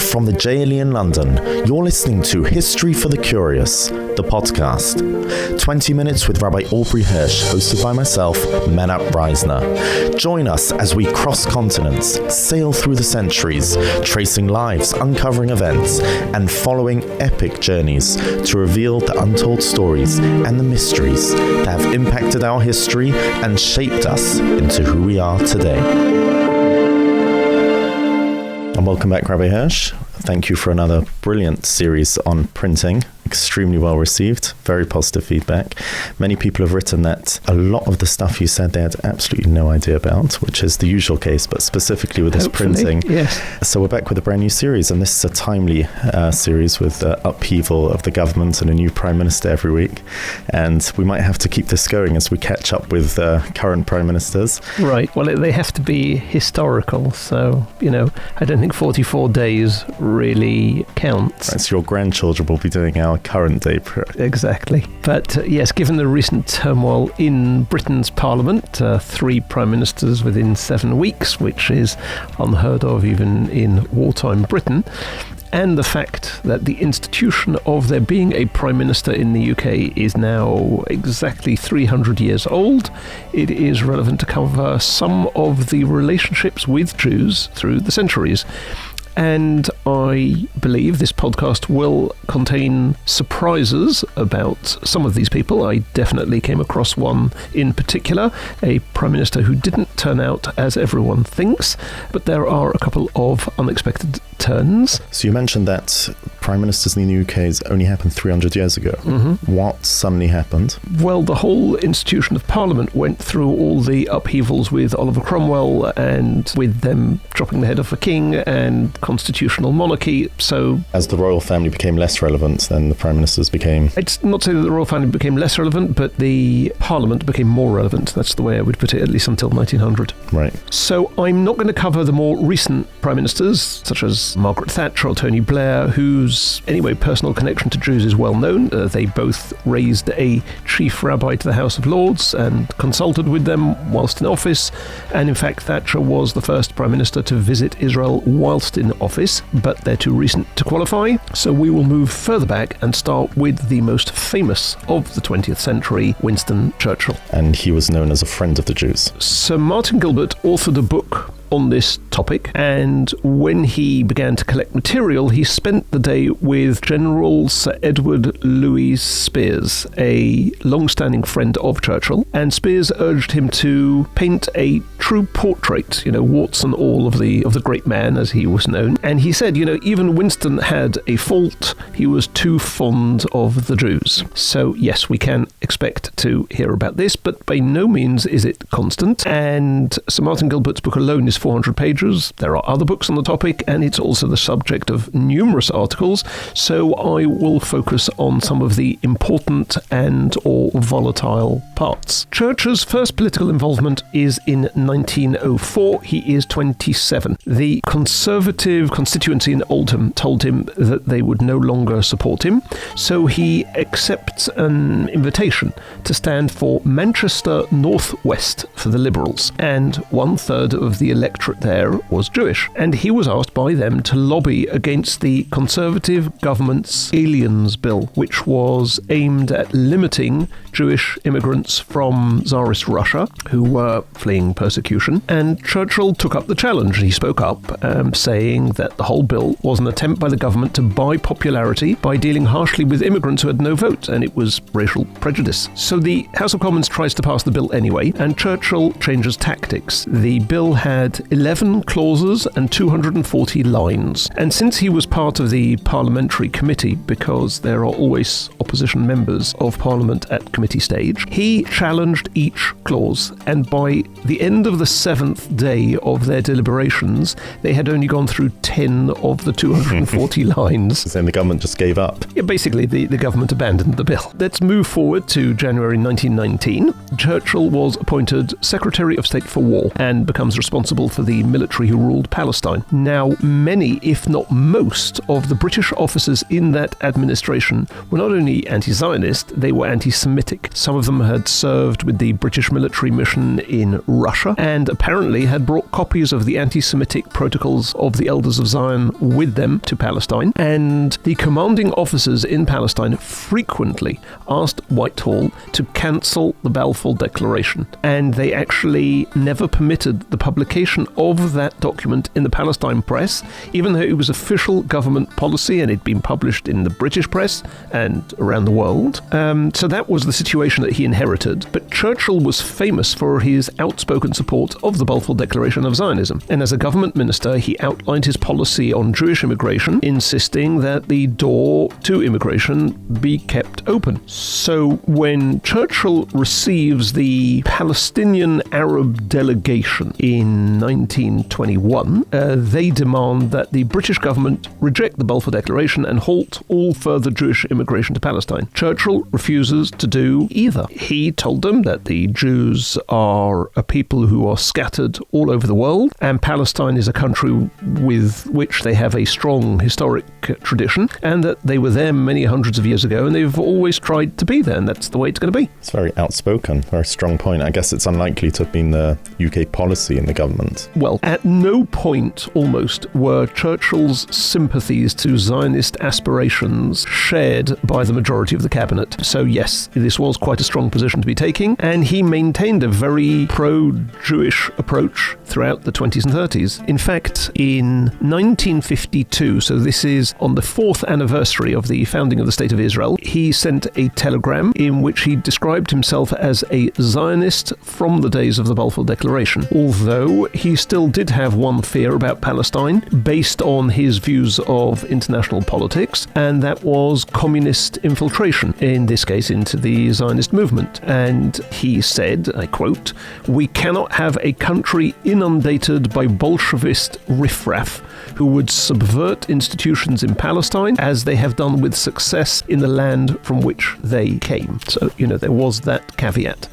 from the JLE in London, you're listening to History for the Curious, the podcast. 20 minutes with Rabbi Aubrey Hersh, hosted by myself, Menap Reisner. Join us as we cross continents, sail through the centuries, tracing lives, uncovering events, and following epic journeys to reveal the untold stories and the mysteries that have impacted our history and shaped us into who we are today. And welcome back, Rabbi Hersh. Thank you for another brilliant series on printing. Extremely well received, very positive feedback. Many people have written that a lot of the stuff you said they had absolutely no idea about, which is the usual case, but specifically with this printing. Yes. So we're back with a brand new series, and this is a timely series with upheaval of the government and a new prime minister every week. And we might have to keep this going as we catch up with current prime ministers. Right. Well, they have to be historical. So, I don't think 44 days really counts. Right, so your grandchildren will be doing our current day. Exactly. But yes, given the recent turmoil in Britain's parliament, 3 prime ministers within 7 weeks, which is unheard of even in wartime Britain, and the fact that the institution of there being a prime minister in the UK is now exactly 300 years old, it is relevant to cover some of the relationships with Jews through the centuries. And I believe this podcast will contain surprises about some of these people. I definitely came across one in particular, a prime minister who didn't turn out as everyone thinks, but there are a couple of unexpected turns. So you mentioned that prime ministers in the UK has only happened 300 years ago. Mm-hmm. What suddenly happened? Well, the whole institution of Parliament went through all the upheavals with Oliver Cromwell and with them dropping the head of a king and constitutional monarchy. So as the royal family became less relevant, then the prime ministers became... It's not to say that the royal family became less relevant, but the Parliament became more relevant. That's the way I would put it, at least until 1900. Right. So I'm not going to cover the more recent prime ministers, such as Margaret Thatcher or Tony Blair, whose personal connection to Jews is well known. They both raised a chief rabbi to the House of Lords and consulted with them whilst in office. And in fact, Thatcher was the first prime minister to visit Israel whilst in office, but they're too recent to qualify. So we will move further back and start with the most famous of the 20th century, Winston Churchill. And he was known as a friend of the Jews. Sir Martin Gilbert authored a book on this topic, and when he began to collect material, he spent the day with General Sir Edward Louis Spears, a long-standing friend of Churchill, and Spears urged him to paint a true portrait, warts and all of the great man, as he was known. And he said, even Winston had a fault. He was too fond of the Jews. So yes, we can expect to hear about this, but by no means is it constant. And Sir Martin Gilbert's book alone is 400 pages. There are other books on the topic, and it's also the subject of numerous articles, so I will focus on some of the important and or volatile parts. Churchill's first political involvement is in 1904. He is 27. The Conservative constituency in Oldham told him that they would no longer support him, so he accepts an invitation to stand for Manchester North West for the Liberals, and 1/3 of the electorate there was Jewish, and he was asked by them to lobby against the Conservative government's Aliens Bill, which was aimed at limiting Jewish immigrants from Tsarist Russia who were fleeing persecution. And Churchill took up the challenge. He spoke up, saying that the whole bill was an attempt by the government to buy popularity by dealing harshly with immigrants who had no vote, and it was racial prejudice. So the House of Commons tries to pass the bill anyway, and Churchill changes tactics. The bill had 11 clauses and 240 lines. And since he was part of the parliamentary committee, because there are always opposition members of parliament at committee stage, he challenged each clause. And by the end of the 7th day of their deliberations, they had only gone through 10 of the 240 lines. Then the government just gave up. Yeah, basically, the government abandoned the bill. Let's move forward to January 1919, Churchill was appointed Secretary of State for War and becomes responsible for the military who ruled Palestine. Now, many, if not most, of the British officers in that administration were not only anti-Zionist, they were anti-Semitic. Some of them had served with the British military mission in Russia and apparently had brought copies of the anti-Semitic protocols of the Elders of Zion with them to Palestine. And the commanding officers in Palestine frequently asked Whitehall to cancel the Balfour Declaration. And they actually never permitted the publication of that document in the Palestine press, even though it was official government policy and it'd been published in the British press and around the world. So that was the situation that he inherited. But Churchill was famous for his outspoken support of the Balfour Declaration of Zionism. And as a government minister, he outlined his policy on Jewish immigration, insisting that the door to immigration be kept open. So when Churchill receives the Palestinian Arab delegation in 1921, they demand that the British government reject the Balfour Declaration and halt all further Jewish immigration to Palestine. Churchill refuses to do either. He told them that the Jews are a people who are scattered all over the world, and Palestine is a country with which they have a strong historic tradition, and that they were there many hundreds of years ago, and they've always tried to be there, and that's the way it's going to be. It's very outspoken, very strong point. I guess it's unlikely to have been the UK policy in the government. Well, at no point, almost, were Churchill's sympathies to Zionist aspirations shared by the majority of the cabinet. So yes, this was quite a strong position to be taking, and he maintained a very pro-Jewish approach throughout the 20s and 30s. In fact, in 1952, so this is on the 4th anniversary of the founding of the State of Israel, he sent a telegram in which he described himself as a Zionist from the days of the Balfour Declaration, although he still did have one fear about Palestine based on his views of international politics, and that was communist infiltration, in this case into the Zionist movement. And he said, I quote, "We cannot have a country inundated by Bolshevist riffraff who would subvert institutions in Palestine as they have done with success in the land from which they came." So, there was that caveat.